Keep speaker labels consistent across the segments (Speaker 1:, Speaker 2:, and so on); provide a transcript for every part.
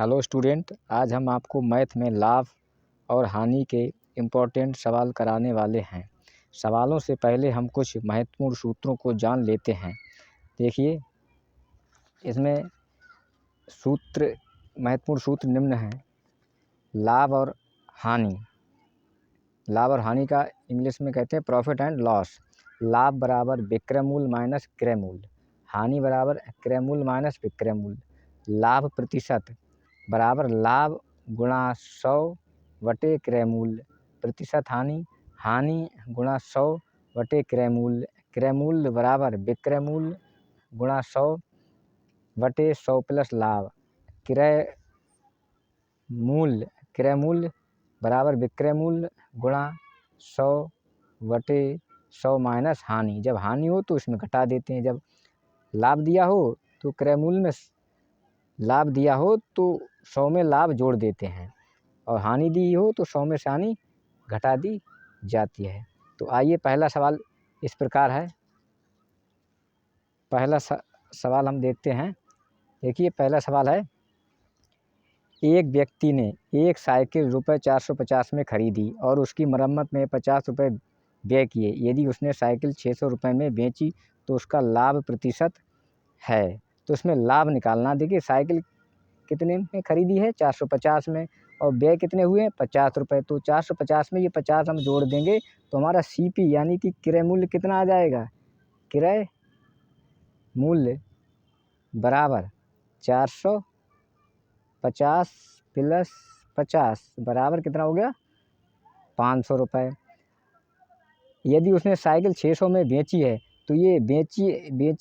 Speaker 1: Hello student, आज हम आपको मैथ में लाभ और हानि के इम्पोर्टेंट सवाल कराने वाले हैं। सवालों से पहले हम कुछ महत्वपूर्ण सूत्रों को जान लेते हैं। देखिए, इसमें महत्वपूर्ण सूत्र निम्न हैं। लाभ और हानि। लाभ और हानि का इंग्लिश में कहते हैं प्रॉफिट एंड लॉस। लाभ बराबर विक्रय मूल्य माइनस क्रय मूल्य, हानि बराबर क्रय मूल्य माइनस विक्रय मूल्य। लाभ प्रतिशत बराबर लाभ गुणा 100 बटे क्रय मूल्य प्रतिशत हानि, हानि गुणा 100 बटे क्रय मूल्य। क्रय मूल्य बराबर विक्रय मूल्य गुणा 100 बटे 100 प्लस लाभ। क्रय मूल्य बराबर विक्रय मूल्य गुणा 100 बटे 100 माइनस हानि। जब हानि हो तो इसमें घटा देते हैं। जब लाभ दिया हो तो क्रय मूल्य में लाभ दिया हो तो 100 में लाभ जोड़ देते हैं, और हानि दी हो तो 100 में से हानि घटा दी जाती है। तो आइए, पहला सवाल इस प्रकार है। पहला सवाल हम देखते हैं। देखिए, पहला सवाल है, एक व्यक्ति ने एक साइकिल रुपये 450 में खरीदी और उसकी मरम्मत में 50 रुपये व्यय किए। यदि उसने साइकिल 600 रुपये में बेची तो उसका लाभ प्रतिशत है। तो इसमें लाभ निकालना। देखिए, साइकिल कितने में खरीदी है? 450 में, और व्यय कितने हुए हैं? 50 रुपये। तो 450 में ये 50 हम जोड़ देंगे तो हमारा CP यानी कि क्रय मूल्य कितना आ जाएगा? क्रय मूल्य बराबर 450 प्लस 50 बराबर कितना हो गया? 500 रुपये। यदि उसने साइकिल 600 में बेची है तो ये बेची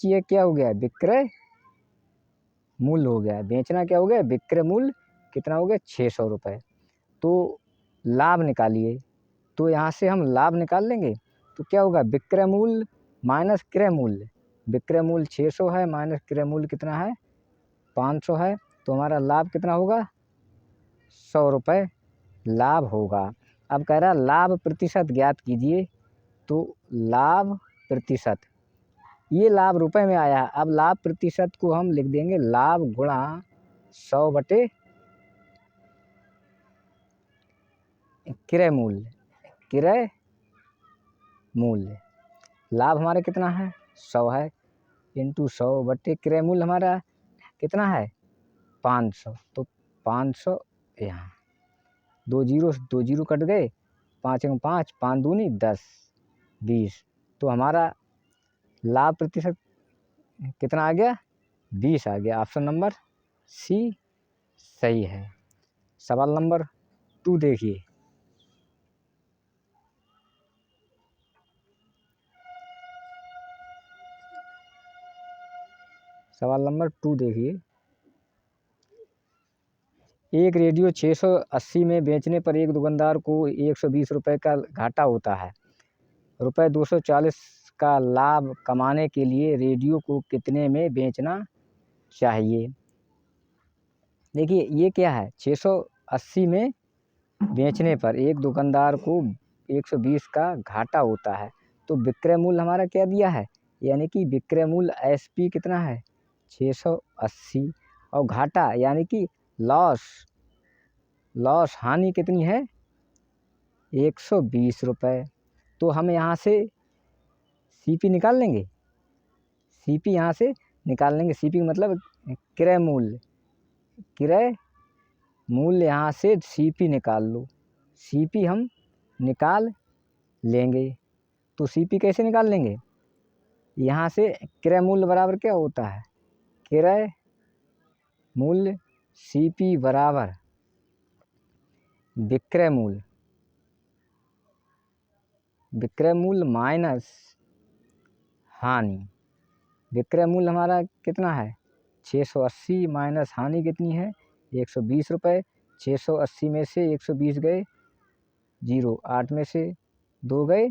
Speaker 1: है क्या हो गया? विक्रय मूल्य हो गया। बेचना क्या हो गया? विक्रय मूल्य कितना हो गया? 600 रुपये। तो लाभ निकालिए। तो यहाँ से हम लाभ निकाल लेंगे तो क्या होगा? विक्रय मूल्य माइनस क्रय मूल्य। विक्रय मूल्य 600 है माइनस क्रय मूल्य कितना है? 500 है। तो हमारा लाभ कितना होगा? 100 रुपये लाभ होगा। अब कह रहा लाभ प्रतिशत ज्ञात कीजिए। तो लाभ प्रतिशत, ये लाभ रुपए में आया। अब लाभ प्रतिशत को हम लिख देंगे लाभ गुणा 100 बटे क्रय मूल्य। क्रय मूल्य लाभ हमारा कितना है? 100 है, इंटू 100 बटे क्रय मूल्य हमारा कितना है? 500। तो 500, यहाँ 2 जीरो कट गए, 5 1 5, 5 दूनी 10, 20। तो हमारा लाभ प्रतिशत कितना आ गया? 20 आ गया। ऑप्शन नंबर C सही है। सवाल नंबर 2 देखिए। सवाल नंबर 2 देखिए। एक रेडियो 680 में बेचने पर एक दुकानदार को 120 रुपये का घाटा होता है। रुपये 240 का लाभ कमाने के लिए रेडियो को कितने में बेचना चाहिए? देखिए, ये क्या है? 680 में बेचने पर एक दुकानदार को 120 का घाटा होता है। तो विक्रय मूल्य हमारा क्या दिया है? यानी कि विक्रय मूल्य SP कितना है? 680, और घाटा यानी कि लॉस हानि कितनी है? 120 रुपये। तो हम यहाँ से CP निकाल लेंगे। CP यहाँ से निकाल लेंगे। CP मतलब क्रय मूल्य। क्रय मूल्य यहाँ से CP निकाल लो। CP हम निकाल लेंगे। तो CP कैसे निकाल लेंगे? यहाँ से क्रय मूल्य बराबर क्या होता है? क्रय मूल्य CP बराबर विक्रय मूल्य माइनस हानि। विक्रय मूल्य हमारा कितना है? 680 माइनस हानि कितनी है? 120 रुपये। 680 में से 120 गए 0, 8 में से 2 गए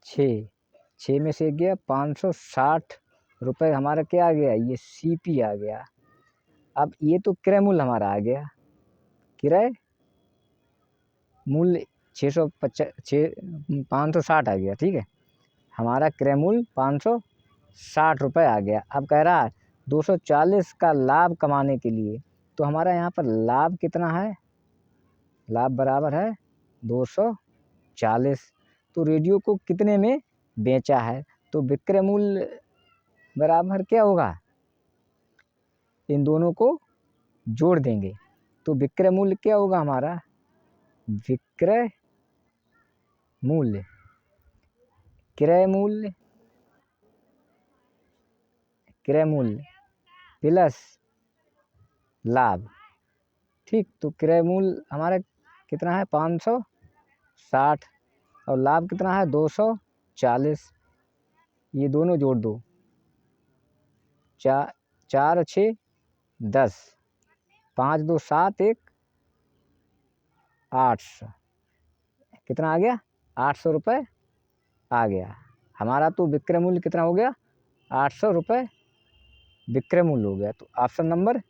Speaker 1: 6, 6 में से 1 गया 560 रुपये। हमारा क्या आ गया? ये CP आ गया। अब ये तो क्रय मूल्य हमारा आ गया। क्रय मूल्य 560 आ गया। ठीक है, हमारा क्रय मूल्य 560 रुपये आ गया। अब कह रहा है 240 का लाभ कमाने के लिए, तो हमारा यहाँ पर लाभ कितना है, लाभ बराबर है 240। तो रेडियो को कितने में बेचा है, तो विक्रय मूल्य बराबर क्या होगा, इन दोनों को जोड़ देंगे। तो विक्रय मूल्य क्या होगा हमारा, विक्रय मूल्य, क्रय मूल्य, क्रय मूल्य प्लस लाभ। ठीक, तो क्रय मूल्य हमारा कितना है 560 और लाभ कितना है 240। ये दोनों जोड़ दो, 4 6 10, 5 2 7 1 800, कितना आ गया 800 रुपये आ गया हमारा। तो विक्रय मूल्य कितना हो गया 800 रुपये विक्रय मूल्य हो गया। तो ऑप्शन नंबर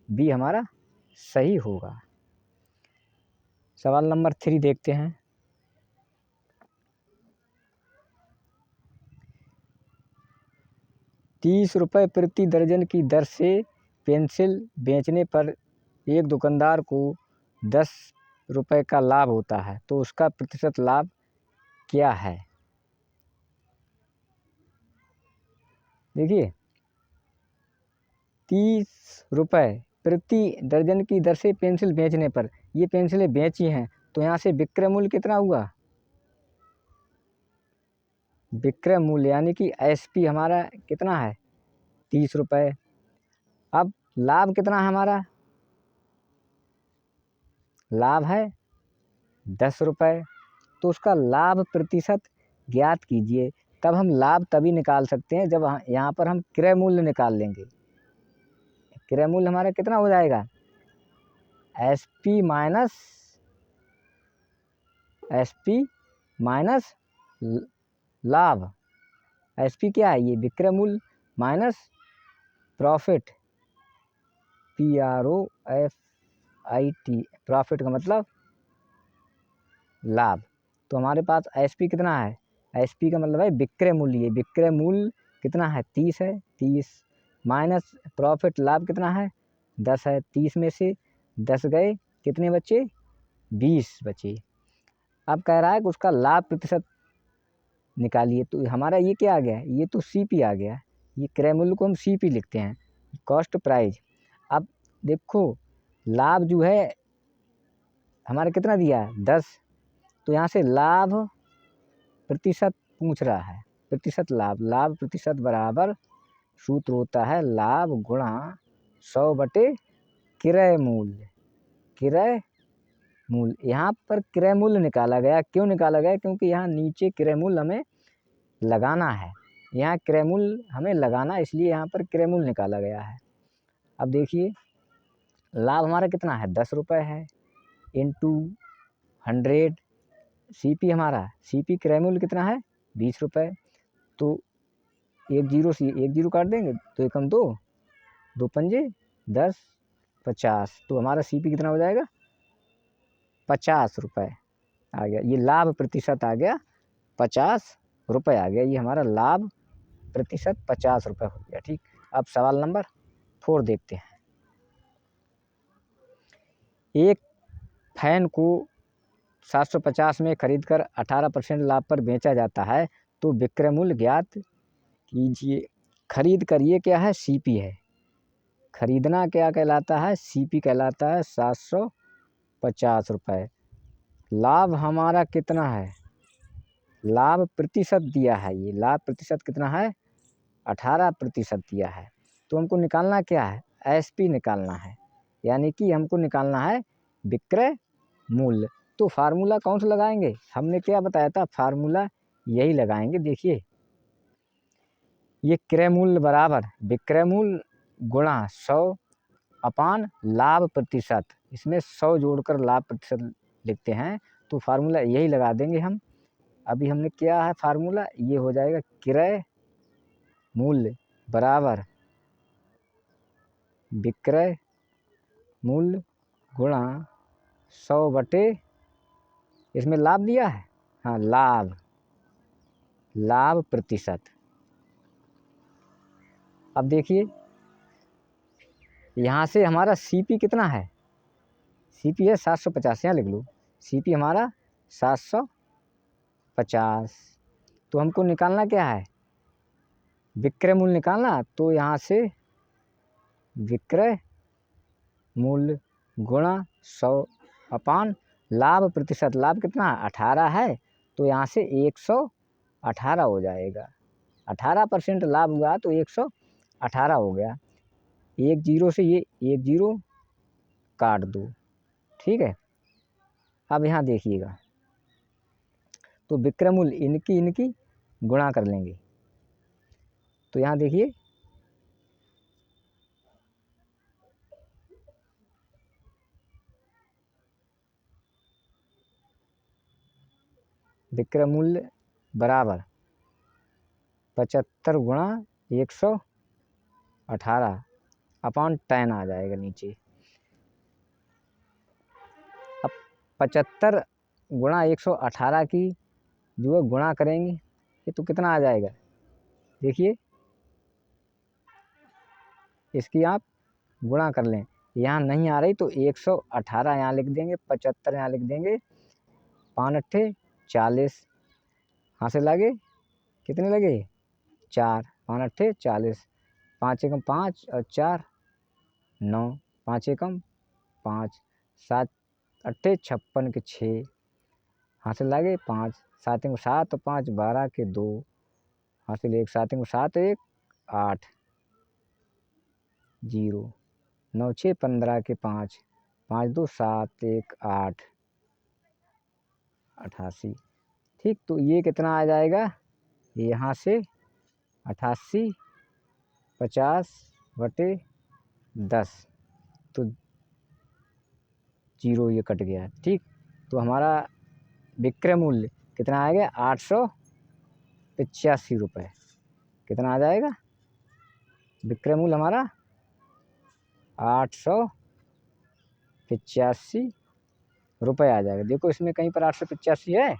Speaker 1: बी हमारा सही होगा। सवाल नंबर 3 देखते हैं। ₹30 प्रति दर्जन की दर से पेंसिल बेचने पर एक दुकानदार को ₹10 का लाभ होता है, तो उसका प्रतिशत लाभ क्या है। देखिए, ₹30 प्रति दर्जन की दर से पेंसिल बेचने पर, ये पेंसिलें बेची हैं, तो यहाँ से विक्रय मूल्य कितना हुआ, विक्रय मूल्य यानी कि एसपी हमारा कितना है ₹30। अब लाभ कितना है हमारा, लाभ है ₹10। तो उसका लाभ प्रतिशत ज्ञात कीजिए। तब हम लाभ तभी निकाल सकते हैं जब यहाँ पर हम क्रय मूल्य निकाल लेंगे। क्रय मूल्य हमारा कितना हो जाएगा, एसपी माइनस लाभ। एसपी क्या है, ये विक्रय मूल्य माइनस प्रॉफिट, PROFIT, प्रॉफिट का मतलब लाभ। तो हमारे पास एसपी कितना है, एसपी का मतलब है विक्रय मूल्य। ये विक्रय मूल्य कितना है 30 है, 30 माइनस प्रॉफिट लाभ कितना है 10 है। 30 में से 10 गए, कितने बचे 20 बचे। अब कह रहा है कि उसका लाभ प्रतिशत निकालिए। तो हमारा ये क्या आ गया, ये तो सीपी आ गया। ये क्रय मूल्य को हम सीपी लिखते हैं, कॉस्ट प्राइस। अब देखो लाभ जो है हमारा कितना दिया है 10, तो यहाँ से लाभ प्रतिशत पूछ रहा है, प्रतिशत लाभ, लाभ प्रतिशत बराबर सूत्र होता है लाभ गुणा 100 / क्रय मूल्य। क्रय मूल्य, यहाँ पर क्रय मूल्य निकाला गया, क्यों निकाला गया, क्योंकि यहाँ नीचे क्रय मूल्य हमें लगाना है, यहाँ क्रय मूल्य हमें लगाना, इसलिए यहाँ पर क्रय मूल्य निकाला गया है। अब देखिए लाभ हमारा कितना है ₹10 है, इंटू 100, सीपी हमारा, सीपी क्रय मूल्य कितना है ₹20। तो एक जीरो काट देंगे, तो एकम 2, 2 पंजे 10, 50। तो हमारा सीपी कितना हो जाएगा ₹50 आ गया। ये लाभ प्रतिशत आ गया ₹50 आ गया। ये हमारा लाभ प्रतिशत ₹50 हो गया। ठीक, अब सवाल नंबर 4 देखते हैं। एक फैन को 750 में खरीदकर 18% लाभ पर बेचा जाता है, तो विक्रय मूल्य ज्ञात कीजिए। खरीद कर, ये क्या है सीपी है, खरीदना क्या कहलाता है सीपी कहलाता है ₹750। लाभ हमारा कितना है, लाभ प्रतिशत दिया है, ये लाभ प्रतिशत कितना है 18% दिया है। तो हमको निकालना क्या है, एसपी निकालना है, यानी कि हमको निकालना है विक्रय मूल्य। तो फार्मूला कौन सा लगाएंगे, हमने क्या बताया था, फार्मूला यही लगाएंगे। देखिए, ये क्रय मूल्य बराबर विक्रय मूल्य गुणा 100 लाभ प्रतिशत, इसमें 100 जोड़कर लाभ प्रतिशत लिखते हैं, तो फार्मूला यही लगा देंगे हम। अभी हमने क्या है फार्मूला, ये हो जाएगा क्रय मूल्य बराबर विक्रय मूल्य गुणा 100 इसमें लाभ दिया है, हाँ लाभ प्रतिशत। अब देखिए यहाँ से हमारा CP कितना है, CP है 750, यहाँ लिख लो CP हमारा 750। तो हमको निकालना क्या है, विक्रय मूल्य निकालना। तो यहाँ से विक्रय मूल्य गुणा 100 अपान लाभ प्रतिशत, लाभ कितना है 18 है, तो यहाँ से 118 हो जाएगा। 18% लाभ हुआ तो 118 हो गया। एक जीरो से ये एक जीरो काट दो, ठीक है। अब यहाँ देखिएगा, तो विक्रय मूल्य इनकी गुणा कर लेंगे। तो यहाँ देखिए विक्रय मूल्य बराबर 75 गुणा 118 अपॉन 10 आ जाएगा नीचे। अब 75 गुणा 118 की जो है गुणा करेंगे, ये तो कितना आ जाएगा, देखिए इसकी आप गुणा कर लें। यहाँ नहीं आ रही तो 118 यहाँ लिख देंगे, 75 यहाँ लिख देंगे, 5 अट्ठे 40, यहाँ से लगे कितने लगे 4, 5 अट्ठे 40, 5 एकम 5 और 4 9, 5 एकम 5, 7 अट्ठे 56 के 6, यहाँ से लगे 5, 7 एकम 7 और 5 12 के 2, हासिल 1, 7 एकम 7 1 8 0, 9 6 15 के 5, 5 2 7 1 8 88, ठीक। तो ये कितना आ जाएगा, यहाँ से 88 50/10, तो 0 ये कट गया, ठीक। तो हमारा विक्रय मूल्य कितना आएगा 885 रुपये। कितना आ जाएगा विक्रय मूल्य हमारा 885 रुपये आ जाएगा। देखो इसमें कहीं पर 885 है,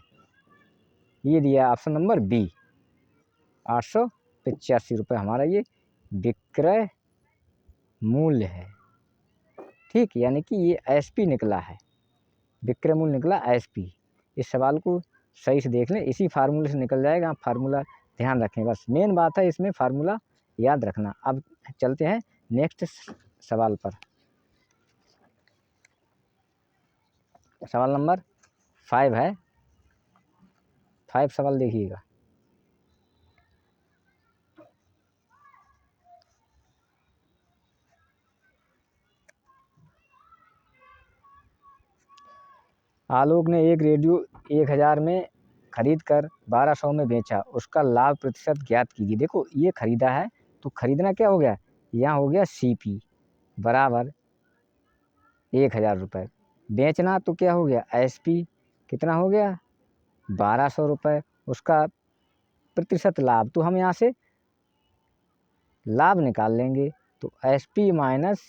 Speaker 1: ये दिया ऑप्शन नंबर बी, 885 रुपये हमारा ये विक्रय मूल्य है, ठीक। यानी कि ये SP निकला है, विक्रय मूल्य निकला SP। इस सवाल को सही से देख लें, इसी फार्मूले से निकल जाएगा। आप फार्मूला ध्यान रखें, बस मेन बात है इसमें फार्मूला याद रखना। अब चलते हैं नेक्स्ट सवाल पर। सवाल नंबर 5 है, 5 सवाल देखिएगा। आलोक ने एक रेडियो 1000 में खरीद कर 1200 में बेचा, उसका लाभ प्रतिशत ज्ञात कीजिए। देखो ये खरीदा है तो खरीदना क्या हो गया, यहाँ हो गया CP बराबर 1000 रुपये, बेचना तो क्या हो गया SP, कितना हो गया 1200 रुपये, उसका प्रतिशत लाभ, तो हम यहाँ से लाभ निकाल लेंगे। तो SP माइनस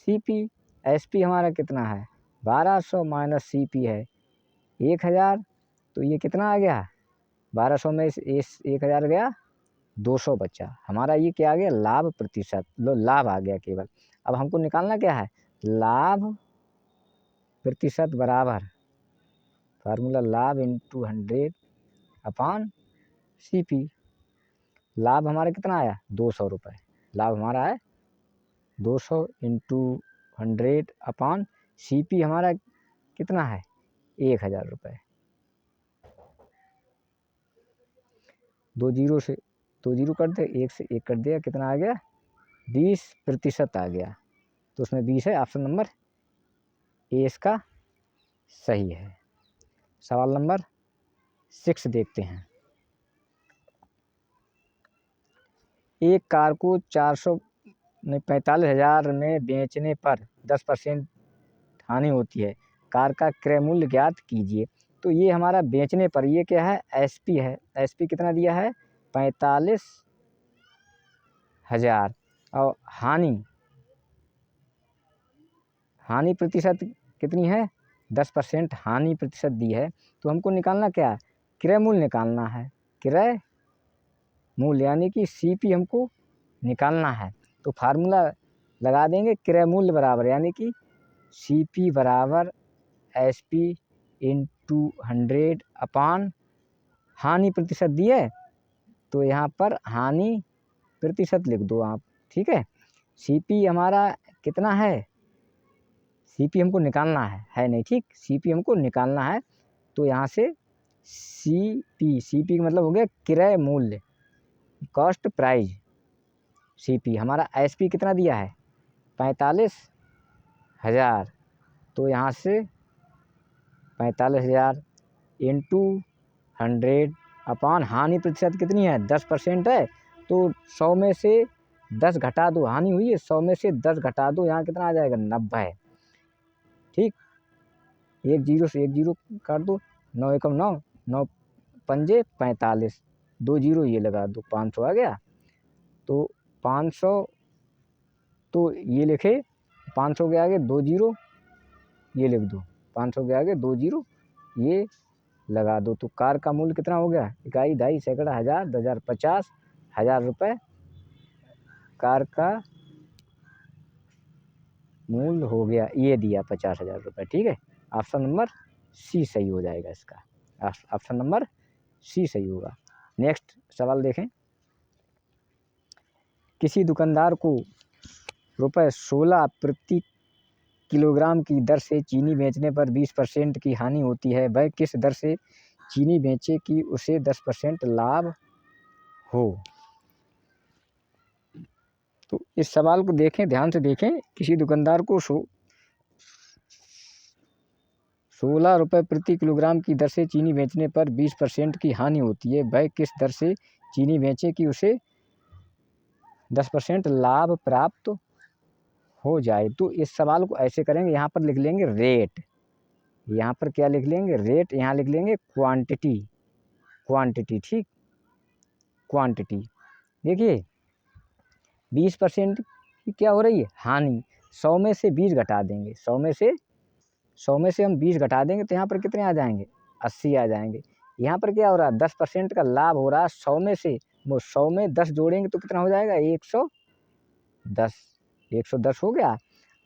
Speaker 1: CP, SP हमारा कितना है 1200 माइनस CP है 1000, तो ये कितना आ गया 1200 में इस 1000 गया 200 बचा, हमारा ये क्या आ गया लाभ प्रतिशत, लो लाभ आ गया केवल। अब हमको निकालना क्या है, लाभ प्रतिशत बराबर फार्मूला लाभ इंटू 100 अपान CP। लाभ हमारा कितना आया 200 रुपये, लाभ हमारा है 200 इंटू 100 अपान CP हमारा कितना है 1000 रुपये। 2 जीरो से 2 जीरो कट दे, 1 से 1 कट दिया, कितना आ गया 20% आ गया। तो उसमें 20 है, ऑप्शन नंबर ए इसका सही है। सवाल नंबर 6 देखते हैं। एक कार को 45,000 में बेचने पर 10% हानि होती है, कार का क्रय मूल्य ज्ञात कीजिए। तो ये हमारा बेचने पर, ये क्या है SP है, SP कितना दिया है 45,000, और हानि प्रतिशत कितनी है 10% हानि प्रतिशत दी है। तो हमको निकालना क्या है, क्रय मूल्य निकालना है, क्रय मूल्य यानी कि CP हमको निकालना है। तो फार्मूला लगा देंगे क्रय मूल्य बराबर, यानी कि CP बराबर SP इंटू 100 अपान हानि प्रतिशत दी है, तो यहाँ पर हानि प्रतिशत लिख दो आप। ठीक है, CP हमारा कितना है, CP हमको निकालना है नहीं, ठीक, CP हमको निकालना है, तो यहाँ से CP का मतलब हो गया क्रय मूल्य, कॉस्ट प्राइस। CP हमारा SP कितना दिया है 45,000, तो यहाँ से 45,000 इंटू 100 अपान हानि प्रतिशत कितनी है 10% है, तो 100 में से 10 घटा दो, हानि हुई है 100 में से 10 घटा दो, यहाँ कितना आ जाएगा 90। ठीक, एक जीरो से एक जीरो काट दो, 9 एकम 9, 9 पंजे 45, 2 जीरो ये लगा दो, 500 आ गया। तो 500, तो ये लिखे 500 के आगे 2 जीरो ये लिख दो, 500 के आगे 2 जीरो ये लगा दो, तो कार का मूल्य कितना हो गया, इकाई, ढाई, सैकड़ा, हज़ार, 10,000, 50,000 रुपये कार का मूल्य हो गया, ये दिया 50,000 रुपये। ठीक है, ऑप्शन नंबर C सही हो जाएगा इसका, ऑप्शन नंबर C सही होगा। नेक्स्ट सवाल देखें, किसी दुकानदार को ₹16 प्रति किलोग्राम की दर से चीनी बेचने पर 20% की हानि होती है, वह किस दर से चीनी बेचे कि उसे 10% लाभ हो। तो इस सवाल को देखें, ध्यान से देखें, किसी दुकानदार को 16 रुपये प्रति किलोग्राम की दर से चीनी बेचने पर 20% की हानि होती है, वह किस दर से चीनी बेचे कि उसे 10% लाभ प्राप्त हो जाए। तो इस सवाल को ऐसे करेंगे, यहाँ पर लिख लेंगे रेट, यहाँ पर क्या लिख लेंगे रेट, यहाँ लिख लेंगे क्वांटिटी, क्वांटिटी, ठीक, क्वांटिटी। देखिए 20% की क्या हो रही है हानि, 100 में से 20 घटा देंगे, 100 में से हम 20 घटा देंगे, तो यहाँ पर कितने आ जाएंगे 80 आ जाएंगे। यहाँ पर क्या हो रहा है 10% का लाभ हो रहा है, 100 में से वो 100 में 10 जोड़ेंगे तो कितना हो जाएगा 110, 110 हो गया।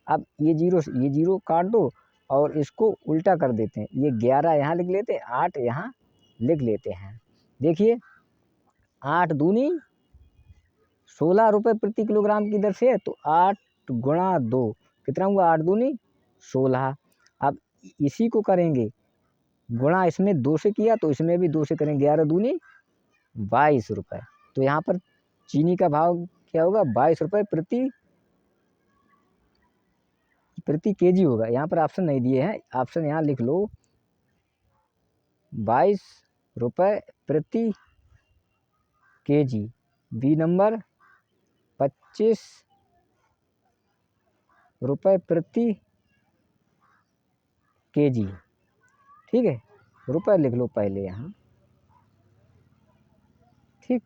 Speaker 1: अब ये जीरो काट दो और इसको उल्टा कर देते हैं, ये 11 यहाँ लिख लेते हैं, 8 यहाँ लिख लेते हैं। देखिए 8 दूनी 16 रुपये प्रति किलोग्राम की दर से है, तो 8 गुणा 2 कितना हुआ 8 दूनी 16। अब इसी को करेंगे गुणा, इसमें 2 से किया तो इसमें भी 2 से करेंगे, 11 दूनी 22 रुपये। तो यहाँ पर चीनी का भाव क्या होगा 22 रुपये प्रति केजी होगा। यहाँ पर ऑप्शन नहीं दिए हैं, ऑप्शन यहाँ लिख लो 22 रुपये प्रति केजी, बी नंबर 25 रुपये प्रति केजी। ठीक है, रुपये लिख लो पहले यहाँ, ठीक,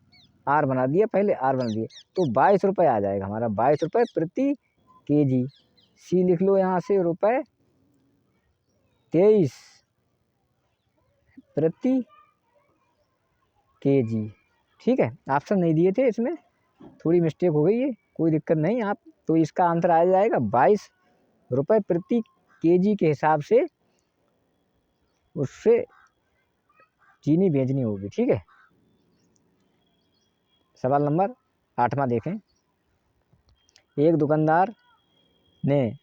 Speaker 1: आर बना दिया, पहले आर बना दिए, तो 22 रुपये आ जाएगा हमारा, 22 रुपये प्रति केजी। सी लिख लो यहाँ से रुपये 23 प्रति केजी। ठीक है, ऑप्शन नहीं दिए थे, इसमें थोड़ी मिस्टेक हो गई है, कोई दिक्कत नहीं। आप तो इसका आंसर आ जाएगा 22 रुपये प्रति केजी के हिसाब से उससे चीनी बेचनी होगी। ठीक है, सवाल नंबर 8वां देखें, एक दुकानदार ने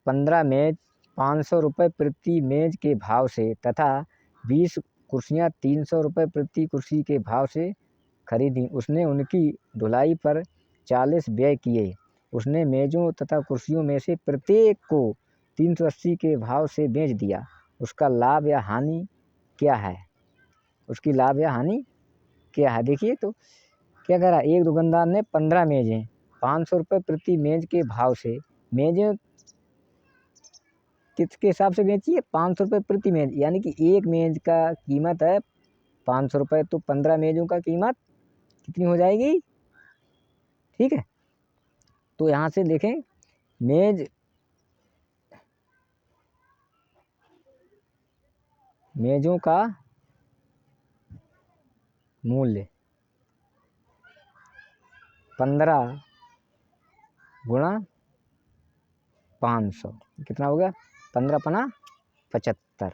Speaker 1: 15 मेज 500 रुपये प्रति मेज के भाव से तथा 20 कुर्सियाँ 300 रुपये प्रति कुर्सी के भाव से खरीदी। उसने उनकी ढुलाई पर 40 व्यय किए। उसने मेज़ों तथा कुर्सियों में से प्रत्येक को 380 के भाव से बेच दिया। उसका लाभ या हानि क्या है, उसकी लाभ या हानि क्या है। देखिए तो क्या कह रहा है, एक दुकानदार ने 15 मेज़ें 500 रुपये प्रति मेज़ के भाव से, मेज़ें किसके हिसाब से बेची है 500 रुपये प्रति मेज़, यानी कि एक मेज़ का कीमत है 500 रुपये, तो 15 मेज़ों का कीमत कितनी हो जाएगी। ठीक है, तो यहाँ से देखें मेज़ों का मूल्य 15 गुणा 500, कितना हो गया 15 पना 75,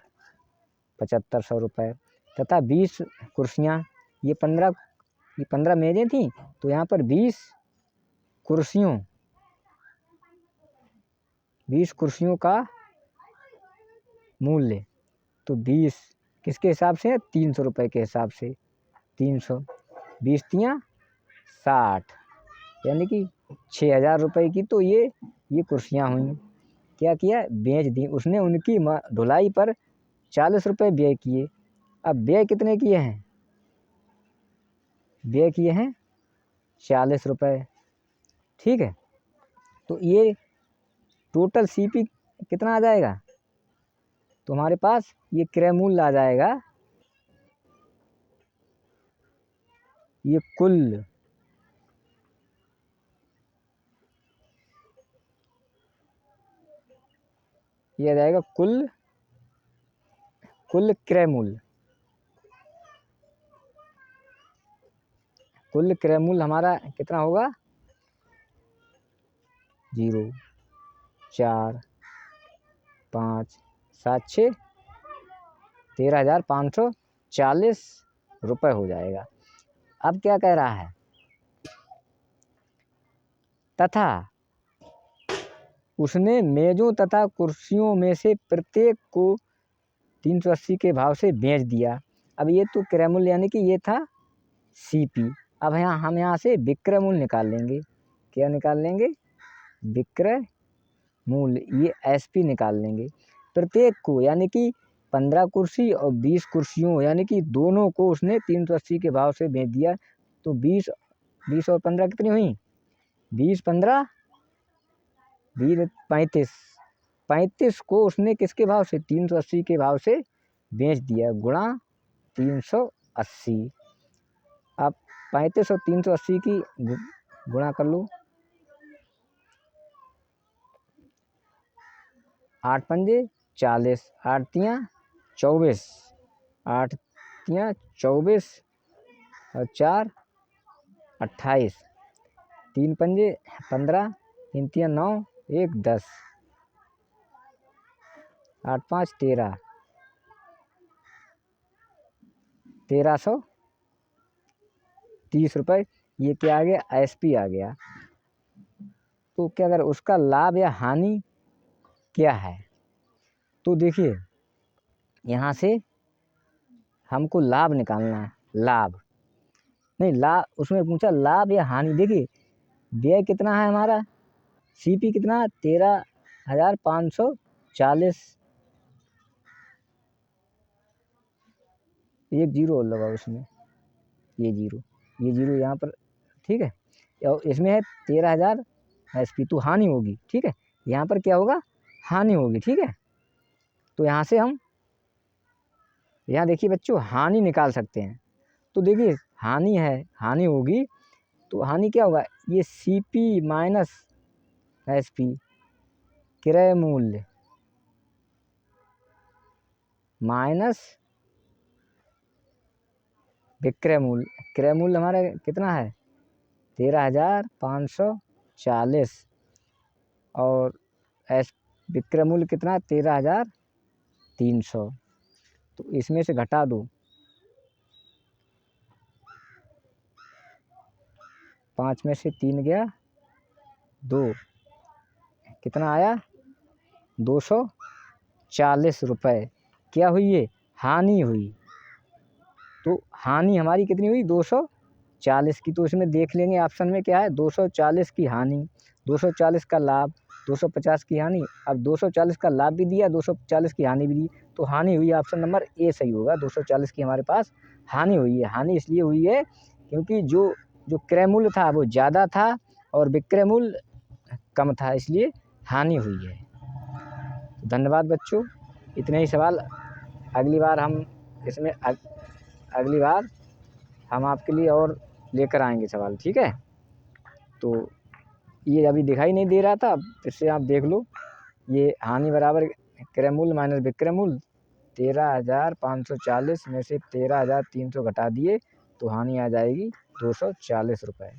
Speaker 1: 7500 रुपये। तथा 20 कुर्सियाँ, ये 15 मेज़ें थी, तो यहाँ पर 20 कुर्सियों का मूल्य, तो 20 किसके हिसाब से है, 300 रुपये के हिसाब से, 300, 20 तियाँ 60, यानी कि 6000 रुपये की तो ये कुर्सियाँ हुई। क्या किया, बेच दी उसने। उनकी ढुलाई पर 40 रुपये व्यय किए। अब व्यय कितने किए हैं, व्यय किए हैं 40 रुपये, ठीक है। तो ये टोटल सीपी कितना आ जाएगा, तो हमारे पास ये क्रय मूल्य आ जाएगा, ये कुल ये आ जाएगा कुल क्रय मूल्य। कुल क्रय मूल्य हमारा कितना होगा, 0 4 5 7 6 13,540 रुपये हो जाएगा। अब क्या कह रहा है, तथा उसने मेज़ों तथा कुर्सियों में से प्रत्येक को 380 के भाव से बेच दिया। अब ये तो क्रय मूल्य यानी कि ये था सीपी। अब हम यहाँ से विक्रय मूल्य निकाल लेंगे। क्या निकाल लेंगे, विक्रय मूल्य, ये एसपी निकाल लेंगे। प्रत्येक को यानी कि 15 कुर्सी और 20 कुर्सियों यानी कि दोनों को उसने 380 के भाव से बेच दिया। तो 20 और 15 कितनी हुई, 20 15 20 35 को उसने किसके भाव से, 380 के भाव से बेच दिया, गुणा 380। अब 35 और 380 की गुणा कर लो, 8 पंजे 40, 8 तियाँ 24, 8 तियाँ 24 और 4 28, 3 पंजे 15, 3 तियाँ 9, 1 10, 8 5 13, 1330 रुपये। ये क्या आ गया, एसपी आ गया। तो क्या अगर उसका लाभ या हानि क्या है, तो देखिए यहाँ से हमको लाभ निकालना है। लाभ नहीं, लाभ उसमें पूछा लाभ या हानि। देखिए व्यय कितना है हमारा, सीपी कितना, 13,540, एक जीरो और लगा उसमें, ये जीरो यहाँ पर, ठीक है। और इसमें है 13,000 एसपी, तो हानि होगी, ठीक है। यहाँ पर क्या होगा, हानि होगी, ठीक है। तो यहाँ से हम यहाँ देखिए बच्चों हानि निकाल सकते हैं। तो देखिए हानि है, हानि होगी, तो हानि क्या होगा, ये सीपी माइनस एसपी, क्रय मूल्य माइनस विक्रय मूल्य। क्रय मूल्य हमारा कितना है, 13,540 और विक्रय मूल्य कितना, 13,300। तो इसमें से घटा दो, 5 में से 3 गया 2, कितना आया, 240 रुपये। क्या हुई, ये हानि हुई। तो हानि हमारी कितनी हुई, 240 की। तो इसमें देख लेंगे ऑप्शन में क्या है, 240 की हानि, 240 का लाभ, 250 की हानि। अब 240 का लाभ भी दिया, 240 की हानि भी दी, तो हानि हुई, ऑप्शन नंबर ए सही होगा। 240 की हमारे पास हानि हुई है। हानि इसलिए हुई है क्योंकि जो क्रय मूल्य था वो ज़्यादा था और विक्रय मूल्य कम था, इसलिए हानि हुई है। धन्यवाद बच्चों, इतने ही सवाल। अगली बार हम आपके लिए और लेकर आएंगे सवाल, ठीक है। तो ये अभी दिखाई नहीं दे रहा था, इससे आप देख लो, ये हानि बराबर क्रय मूल्य माइनस विक्रय मूल्य, 13,540 में से 13,300 घटा दिए तो हानि आ जाएगी 240 रुपये।